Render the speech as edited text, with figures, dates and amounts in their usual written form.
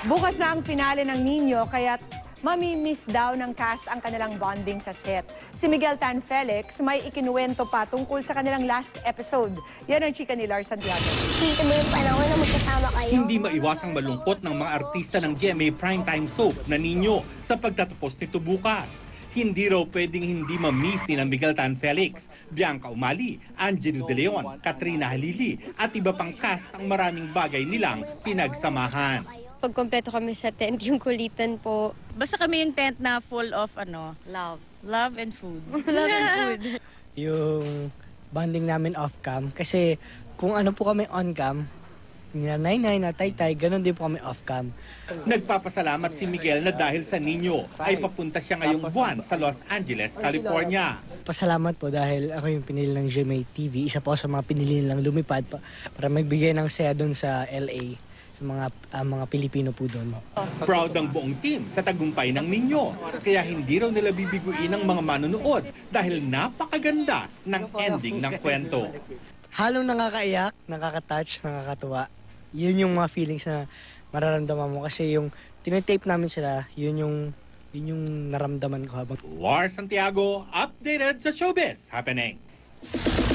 Bukas na ang finale ng Nino, kaya mamimiss daw ng cast ang kanilang bonding sa set. Si Miguel Tan Felix may ikinuwento pa tungkol sa kanilang last episode. Yan ang chika ni Lars Santiago. Dito mo yung panahon na magkasama kayo. Hindi maiwasang malungkot ng mga artista ng GMA primetime soap na Nino sa pagtatapos nito bukas. Hindi raw pwedeng hindi ma-miss ni Miguel Tan Felix, Bianca Umali, Angelo De Leon, Katrina Halili at iba pang cast ang maraming bagay nilang pinagsamahan. Pag kompleto kami sa tent, yung kulitan po. Basta kami yung tent na full of Love. love and food. Love and food. Yung bonding namin off-cam. Kasi kung ano po kami on-cam, na Nainay, na Taytay, ganun din po kami off-cam. Nagpapasalamat si Miguel na dahil sa Nino ay papunta siya ngayong buwan sa Los Angeles, California. Pasalamat po dahil ako yung pinili ng GMA TV. Isa po ako sa mga pinili nilang lumipad para magbigay ng saya doon sa LA. Sa mga Pilipino po doon. Proud ang buong team sa tagumpay ng Nino. Kaya hindi raw nila bibiguin ang mga manonood dahil napakaganda ng ending ng kwento. Halong nakakaiyak, nakaka-touch, nakakatuwa. Yun yung mga feelings na mararamdaman mo. Kasi yung tinitape namin sila, yun yung naramdaman ko habang... Lars Santiago, updated sa Showbiz Happenings.